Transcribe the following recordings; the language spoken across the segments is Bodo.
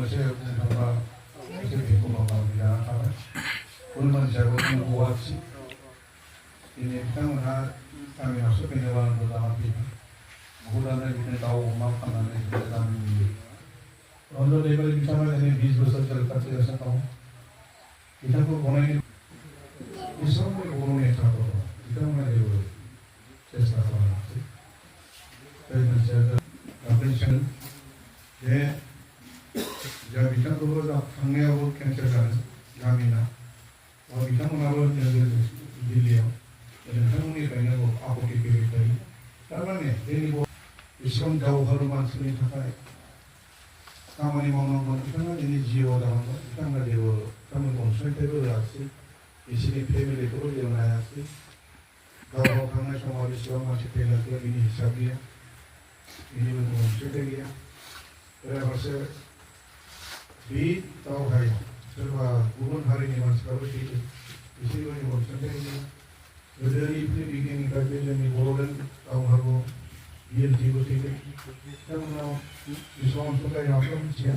मोनसे बुंथारबा एसे बेखौ मावनानै जानो हाबाय गुबुन मानसियाबो बुंबावाखिसै दिनै बिथांमोनहा गामियावसो फैनो बानांगौ जानानै फैबाय बहुदानो बिदिनो दाउ अमा फाननानै गामिनि रन्जन दैमारि बिथाङा दिनै 20 बोसोर जेल खाथिगासिनो दं बिथांखौ गनायनो बेसेबां बर' नेताफोर दं बिथांमोना जेबो सेस्था खालामाखै बे मोनसेया गाबज्रिसन जे जा बिथांखौबो थांनायावबो केन्सेल जादों गामिना बिथांमोनाबो दिल्लीयाव नोंथांमोननिफ्रायनो आपत्ति फैबाय थायो थारमाने जोंनि बेसेबां दावहारु मानसिनि थाखाय खामानि मावनांगौ बिथाङा दिनै जिउआव जानांगौ बिथांमोना जेबो बिथांमोन अनसुंथाइबो होआसै बिसोरनि फेमिलिखौबो जेबो नायासै गाव गाव थांनाय समाव बेसेबां मानसि थैलांखो बिनि हिसाब गैया बिनिबो अनसुंथाइ गैया बेराफारसे बे दावहायाव सोरबा गुबुन हारिनि मानसिफ्राबो थैदों बिसोरनि अनसुंथाइ गैया गोदोनिफ्राय बिगियाननिफ्राय बे जोंनि बर'लेण्ड दावहाखौ बिएलटिबो थैदों बिथांमोनाव बेसेबां अनसुंथाइ आंथ' मिथिया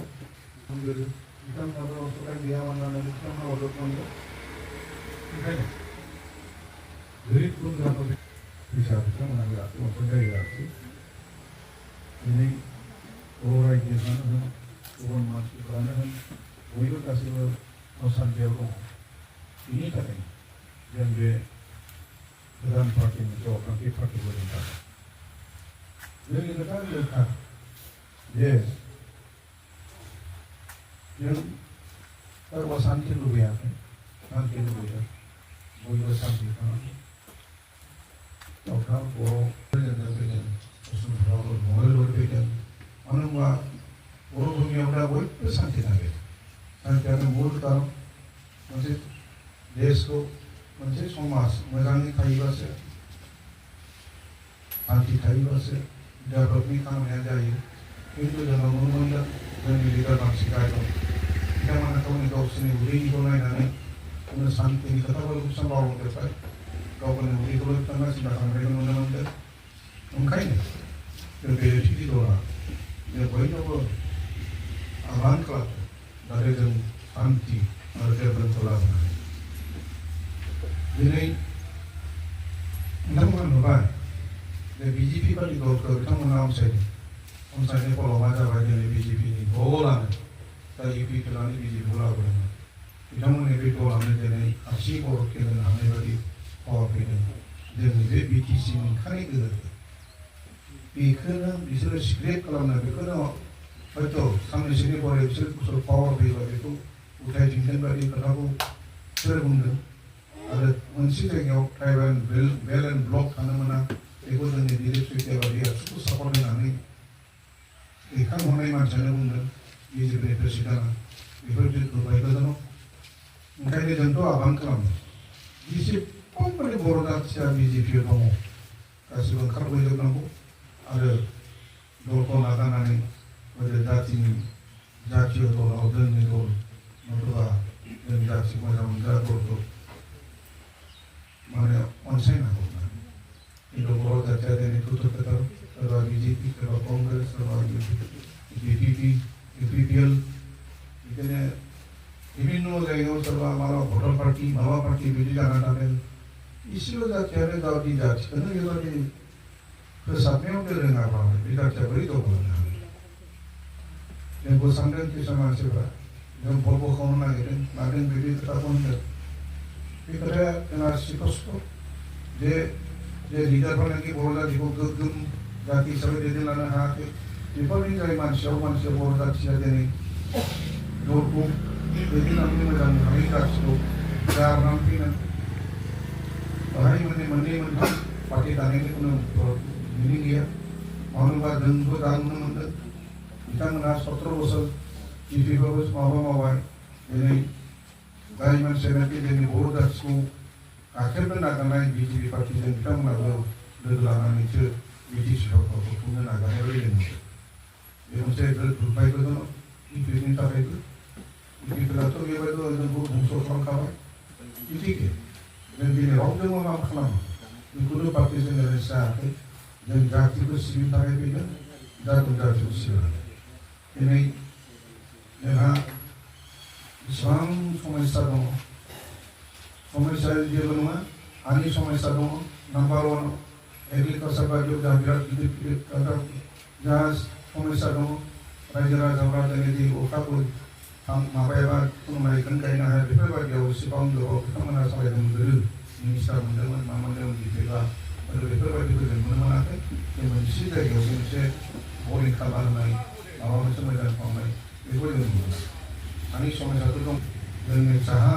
गोदो बिथांमोनाबो अनसुंथाइ गैयामोन होननानै बिथांमोना मदद मोनदों ओंखायनो गोरिब गुन्द्राफोर फैसा बिथांमोना होआसै अनसुंथाइ होआसै दिनै बर' रायजोफ्रानो होन गुबुन मानसिफ्रानो होन बयबो गासैबो असान्तियाव दङ बिनि थाखायनो जों बे गोदान पार्टि मोनसे अर्थान्थिक पार्टिखौ जों थागोन जोंनि खोथा रोखा जे जों सोरबा शान्ति लुबैयाखै शान्ति लुबैदों बयबो शान्ति खालामो दावथा बर' फैदों असमियाफ्राबो मंगलबार फैदों मानो होनबा बर' भूमियाव दा बयबो शान्ति नागिरो शान्तियानो मुल कारन मोनसे देशखौ मोनसे समाज मोजाङै थायोबासो शान्ति थायोबासो डेभेलपनि खामानिया जायो खिन्थु जोंनाव नुनो मोनदों जोंनि लिडार मानसि गाय दं बिथांमोना गावसोरनि उदैनिखौ नायनानै शान्तिनि खोथाफोरखौ सामलायबाय गावनि उदैखौल' बिथांमोना सिन्था खालामनायखौ नुनो मोनदों ओंखायनो जों बे टिडि दला जों बयनावबो आह्वान खालामो जाहाथे जों शान्ति आरो डेभेलपखौ लाबोनो हायो दिनै बिथांमोना नुबाय जे बिजेपि बादि दलखौ बिथांमोना अनसायनाय फलाव मा जाबाय दिनै बिजेपिनि दलानो दा इउपिखौ लानानै बिजेपिखौ लाबोदोंमोन बिथांमोननि बे दलानो दिनै आसि बर' गेलेनो हानाय बादि पावार फैदों जोंनि बे बिटिसिनि खालि गोहो बेखौनो बिसोरो सिक्रेट खालामनो बेखौनो हयथ' साननैसोनि परे बिसोर पावार फैबा बेखौ उथायफिनगोन बादि खोथाखौ सोर बुंदों आरो मोनसे जायगायाव ट्राइबेल बेल एन्ड ब्लक थानो मोना बेखौ जोंनि दिलीप सैखियाबादिया सापर्ट होनानै दैखांहरनाय मानसियानो बुंदों बिजेपिनि प्रेसिडेन्टआ बेफोरबायदि दुर्भाग्य गोनां ओंखायनो जोंथ' आह्वान खालामो जेसेबां माने बर' जाथिया बिजेपिआव दङ गासिबो ओंखारबोजोबनांगौ आरो दलखौ नागारनानै जातीय दलाव जोंनि दल नथुबा जोंनि जाथि मोजां मोनग्रा दलखौ माने अनसायनांगौ खिन्थु बर' जातिया दिनै थुथु फोथार सोरबा बिजेपि सोरबा कंग्रेस सोरबा बिपिपि इउपिपिएल बिदिनो विभिन्न जायगायाव सोरबा माबा भटार पार्टी माबा पार्टी बिदि जाना थादों इसेल' जातियानो गावनि जातिखौनो बेबायदि फोसाबनायाव रोङाबा बे जातिया बोरै दावगालांनो हागोन जोंखौ सानदों किसुमान मानसिफ्रा जों भट बोखावनो नागिरदों मादों बिदि खोथाखौ होनदों बे खोथाया जोंहा स्पष्ट जे लिडारफोरानोखि बर' जातिखौ गोग्गोम जाति हिसाबै दैदेनलांनो हायाखै बेफोरनि जाय मानसिया बर' जातिया दिनै दलखौ दैदेनलांनो मोजां हायै जातिखौ गारनानै फैनांगौ बाहाय माने मोननै मोनथाम पार्टी दानायनि खुनु मिनिं गैया मानो होनबा जोंबो दा नुनो मोनदों बिथांमोनहा 17 बोसोर जिपिफ्राबो माबा मावबाय दिनै जाय मानसियानोखि जोंनि बर' जातिखौ गाख्रेबनो नाजानाय बिजेपि पार्टीजों बिथांमोनाबो लोगो लानानैसो बिटिसि सरकारखौ खुंनो नाजानाय बायदि मोनदों बे मोनसे दुर्भाग्य गोनां इउपिनि थाखायबो इउपिफोराथ' बेबायदि जोंखौ धंस' खालामखाबाय बिदिखे जों दिनै रावजोंबो मा खालामो जिखुनु पार्टीजों एरेन्ज जायाखै जों जातिखौ सिबिनो थाखाय फैदों जायखौ जातिखौ सिबिनानै दिनै जोंहा समस्या दङ समस्या जेबो नङा हानि समस्या दङ नाम्बार 1 एग्रिकालचार बायदियाव जा बिराद गिदिर गिदिर जा समस्या दङ रायजो राजाफ्रा दिनै अखाबो माबायाबा खुनुमायखौनो गायनो हाया बेफोरबायदियाव एसेबां गोबाव बिथांमोना सालायदोंमोन गोदो मिनिस्टार मोनदोंमोन मा मोनदोंमोन बिदिब्ला बेफोरबायदिखौ जों नुनो मोनाखै जों मोनसे जायगायाव मोनसे बरिं खालामनाय माबा मोनसे मोजां खालामनाय बेखौ जों नुदों हानि समस्याथ' दं जोंनि साहा